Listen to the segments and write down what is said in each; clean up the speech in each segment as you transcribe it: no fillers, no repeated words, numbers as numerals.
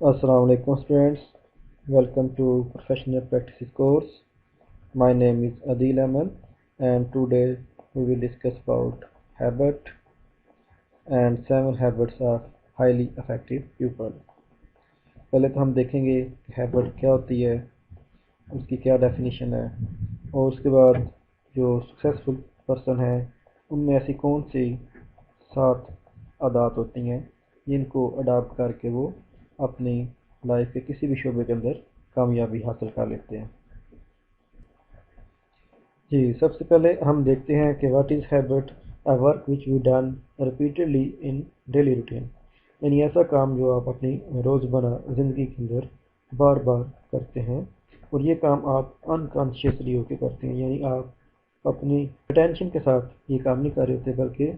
Assalamu alaikum students. Welcome to Professional Practices course. My name is Adil Aman and today we will discuss about habit and 7 habits of highly effective people. पहले तो हम देखेंगे कि habit क्या होती है, उसकी क्या डेफिनेशन है और उसके बाद जो सक्सेसफुल पर्सन है उनमें ऐसी कौन सी 7 आदत होती हैं जिनको अडॉप्ट करके वो अपनी लाइफ के किसी भी शोबे के अंदर कामयाबी हासिल कर लेते हैं। जी, सबसे पहले हम देखते हैं कि what is habit, a work which we done repeatedly in daily routine, यानी ऐसा काम जो आप अपनी रोज़मर्रा ज़िंदगी के अंदर बार बार करते हैं और ये काम आप अनकॉन्शियसली होकर करते हैं, यानी आप अपनी अटेंशन के साथ ये काम नहीं कर रहे होते बल्कि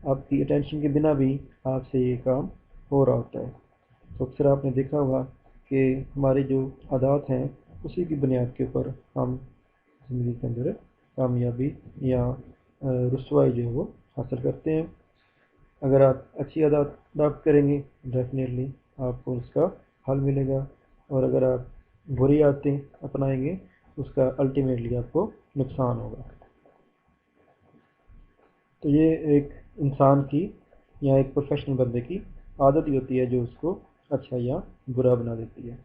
आपकी अटेंशन के बिना भी आपसे ये काम हो रहा होता है। तो अक्सर आपने देखा होगा कि हमारी जो आदत हैं उसी की बुनियाद के ऊपर हम ज़िंदगी के अंदर कामयाबी या रुसवाई जो है वो हासिल करते हैं। अगर आप अच्छी आदत अडॉप्ट करेंगे डेफिनेटली आपको उसका हल मिलेगा और अगर आप बुरी आदतें अपनाएंगे उसका अल्टीमेटली आपको नुकसान होगा। तो ये एक इंसान की या एक प्रोफेशनल बंदे की आदत ही होती है जो उसको अच्छा या बुरा बना देती है।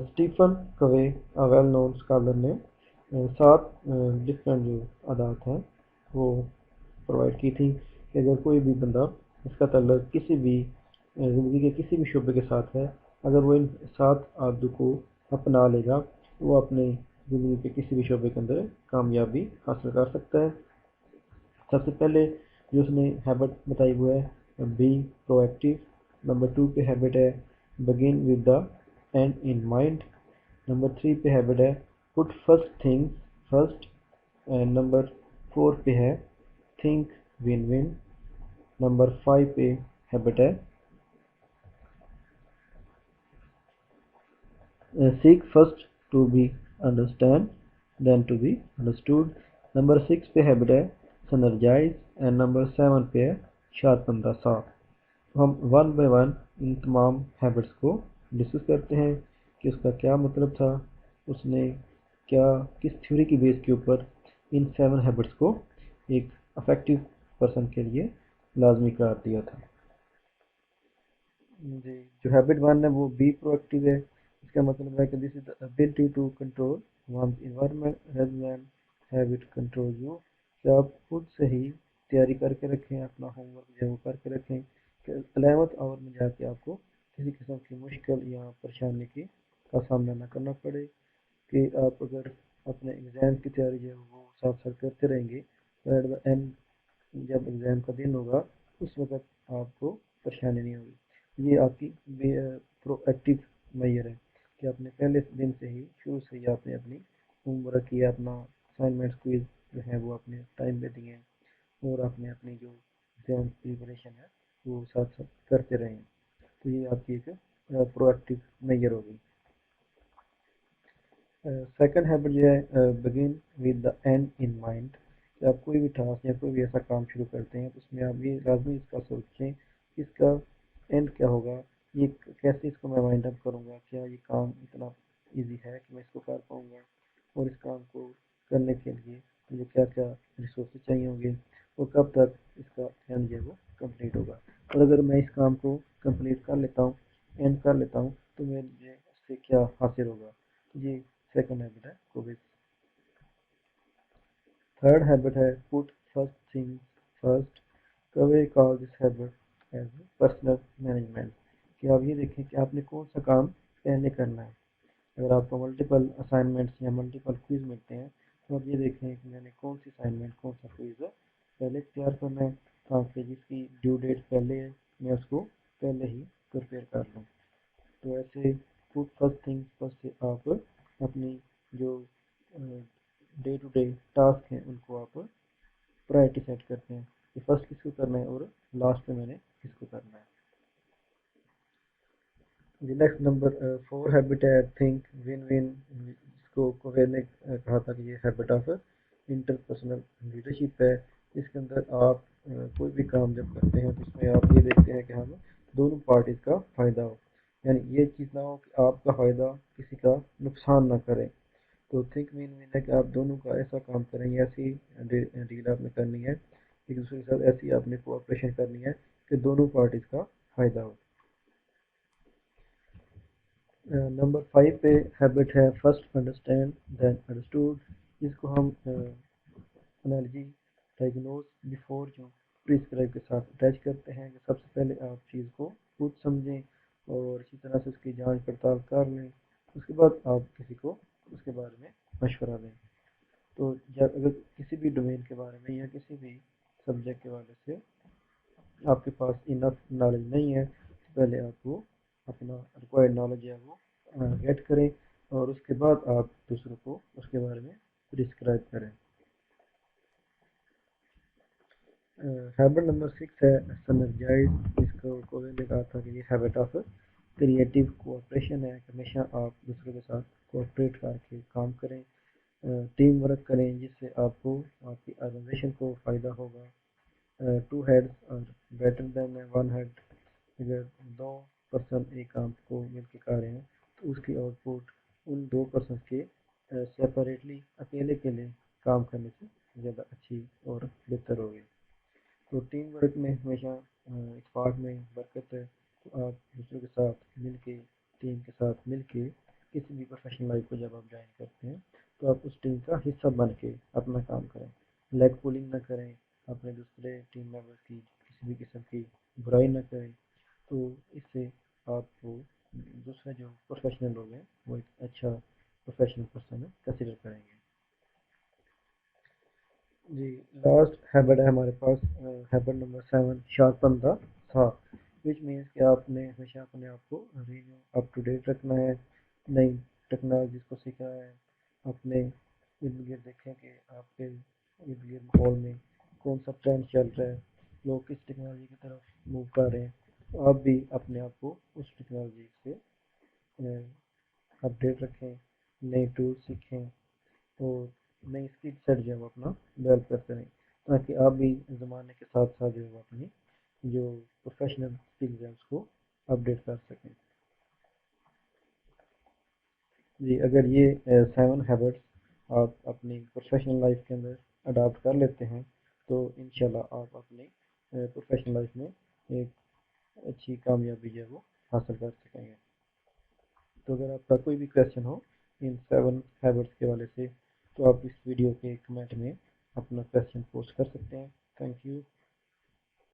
स्टीफन कवे वेल नोन स्कॉलर ने 7 डिफरेंट जो आदत हैं वो प्रोवाइड की थी कि अगर कोई भी बंदा इसका ताल्लुक किसी भी ज़िंदगी के किसी भी शोबे के साथ है, अगर वो इन 7 आदतों को अपना लेगा तो वो अपने ज़िंदगी के किसी भी शोबे के अंदर कामयाबी हासिल कर सकता है। सबसे पहले जो उसने हैबिट बताई हुआ है बी प्रोएक्टिव। नंबर 2 पे हैबिट है begin with the and in mind. Number 3 पे हैबिट है put first things first. And number 4 पे है थिंक विन विन। नंबर 5 पे हैबिट है seek first to be understand then to be understood. Number 6 पे habit है सनर्जाइज and number 7 पे है शार्पन द सॉ। हम वन बाय वन इन तमाम हैबिट्स को डिस्कस करते हैं कि उसका क्या मतलब था, उसने क्या किस थ्योरी की बेस के ऊपर इन 7 हैबिट्स को एक अफेक्टिव पर्सन के लिए लाजमी करार दिया था। जी, जो हैबिट 1 है वो बी प्रोएक्टिव है। इसका मतलब है कि this is the ability to control one's environment rather than have it control you, कि आप खुद से ही तैयारी करके रखें, अपना होमवर्क जो है वो करके रखें कि 11th आवर में जाके आपको किसी किस्म की मुश्किल या परेशानी का सामना ना करना पड़े। कि आप अगर अपने एग्ज़ाम की तैयारी जो है वो साथ साथ करते रहेंगे तो एट द एंड जब एग्ज़ाम का दिन होगा उस वक़्त आपको परेशानी नहीं होगी। ये आपकी प्रोएक्टिव मेजर है कि आपने पहले दिन से ही शुरू से ही आपने अपनी होमवर्क किया, अपना असाइनमेंट्स क्विज जो है वो अपने टाइम पे दिए और आपने अपनी जो एग्ज़ाम प्रिपरेशन है वो साथ साथ करते रहें। तो ये आपकी एक प्रोएक्टिव मेजर होगी। सेकंड हैबिट जो है begin with the and in mind, कि आप कोई भी टास्क या कोई भी ऐसा काम शुरू करते हैं तो उसमें आप ये लाजमी इसका सोचें कि इसका एंड क्या होगा, ये कैसे इसको मैं वाइंड अप करूँगा, क्या ये काम इतना इजी है कि मैं इसको कर पाऊँगा और इस काम को करने के लिए मुझे क्या क्या रिसोर्सेज चाहिए होंगे और कब तक इसका एंड जो है वो कंप्लीट होगा। और अगर मैं इस काम को कंप्लीट कर लेता हूँ, एंड कर लेता हूँ, तो मुझे उससे क्या हासिल होगा। ये सेकंड हैबिट है कोविड। थर्ड हैबिट है put first thing first. Covey call this habit as personal management, कि आप ये देखें कि आपने कौन सा काम पहले करना है। अगर आपको मल्टीपल असाइनमेंट्स या मल्टीपल क्विज मिलते हैं तो आप ये देखें कि मैंने कौन सी असाइनमेंट कौन सा क्विज पहले तैयार करना है ताकि जिसकी ड्यू डेट पहले है मैं उसको पहले ही प्रिपेयर कर लूँ। तो ऐसे पुट फर्स्ट थिंग फर्स्ट से आप अपनी जो डे टू डे टास्क हैं उनको आप प्रायोरिटी सेट करते हैं कि फर्स्ट किसको करना है और लास्ट में मैंने किसको करना है। नेक्स्ट नंबर 4 हैबिट है थिंक विन विन, जिसको कोवेल ने कहा था कि ये हैबिट ऑफ इंटरपर्सनल लीडरशिप है। इसके अंदर आप कोई भी काम जब करते हैं तो उसमें आप ये देखते हैं कि हम दोनों पार्टीज का फ़ायदा हो, यानी ये चीज़ ना हो कि आपका फ़ायदा किसी का नुकसान ना करे। तो थिंक विन विन है कि आप दोनों का ऐसा काम करेंगे, ऐसी डील आपने करनी है, एक दूसरे के साथ ऐसी आपने कोऑपरेशन करनी है कि दोनों पार्टीज का फ़ायदा हो। नंबर 5 पे हैबिट है फर्स्ट अंडरस्टैंड देन अंडरस्टूड। इसको हम एनालॉजी डायग्नोज बिफोर जो प्रिस्क्राइब के साथ अटैच करते हैं कि सबसे पहले आप चीज़ को खुद समझें और इसी तरह से उसकी जांच पड़ताल कर लें, उसके बाद आप किसी को उसके बारे में मशवरा दें। तो जब अगर किसी भी डोमेन के बारे में या किसी भी सब्जेक्ट के बारे से आपके पास इनफ नॉलेज नहीं है, तो पहले आप वो अपना रिक्वायर्ड नॉलेज है वो गेट करें और उसके बाद आप दूसरों को उसके बारे में प्रिस्क्राइब करें। हैबिट नंबर 6 है सिनर्जाइज। इसको कोविन ने कहा था कि ये हैबिट ऑफ क्रिएटिव कोऑपरेशन है, हमेशा आप दूसरों के साथ कोऑपरेट करके काम करें, टीम वर्क करें, जिससे आपको आपकी ऑर्गेनाइजेशन को फ़ायदा होगा। टू हेड्स और बेटर देन वन हेड। अगर दो पर्सन एक काम को मिलकर कर रहे हैं तो उसकी आउटपुट उन दो पर्सन के सेपरेटली अकेले के लिए काम करने से ज़्यादा अच्छी और बेहतर होगी। तो टीम वर्क में हमेशा स्पार्क में बरकत है। तो आप दूसरों के साथ मिल के, टीम के साथ मिल के किसी भी प्रोफेशनल लाइफ को जब आप ज्वाइन करते हैं तो आप उस टीम का हिस्सा बन के अपना काम करें, लेग पुलिंग ना करें, अपने दूसरे टीम मेंबर्स की किसी भी किस्म की बुराई ना करें। तो इससे आपको दूसरे जो प्रोफेशनल लोग हैं वो एक अच्छा प्रोफेशनल पर्सन कंसिडर करेंगे। जी, लास्ट हैबिट है हमारे पास, हैबिट नंबर 7 शार्पन द था, विच मीन्स कि आपने हमेशा अपने आप को रिन्यू अप टू डेट रखना है, नई टेक्नोलॉजीज को सीखना है, अपने इर्द गिर्द देखें कि आपके इर्द गिर्द माहौल में कौन सा ट्रेंड चल रहा है, लोग किस टेक्नोलॉजी की तरफ मूव कर रहे हैं, तो आप भी अपने आप को उस टेक्नोलॉजी से अपडेट रखें, नए टूल सीखें और नई स्किल सेट जो है वो अपना डेवलप करते रहें, ताकि आप भी ज़माने के साथ साथ जो है वो अपनी जो प्रोफेशनल स्किल्स हैं उसको अपडेट कर सकें। जी, अगर ये 7 हैबिट्स आप अपनी प्रोफेशनल लाइफ के अंदर अडॉप्ट कर लेते हैं तो इंशाल्लाह आप अपनी प्रोफेशनल लाइफ में एक अच्छी कामयाबी जो है वो हासिल कर सकेंगे। तो अगर आपका कोई भी क्वेश्चन हो इन 7 हैबिट्स के वाले से तो आप इस वीडियो के कमेंट में अपना क्वेश्चन पोस्ट कर सकते हैं। Thank you.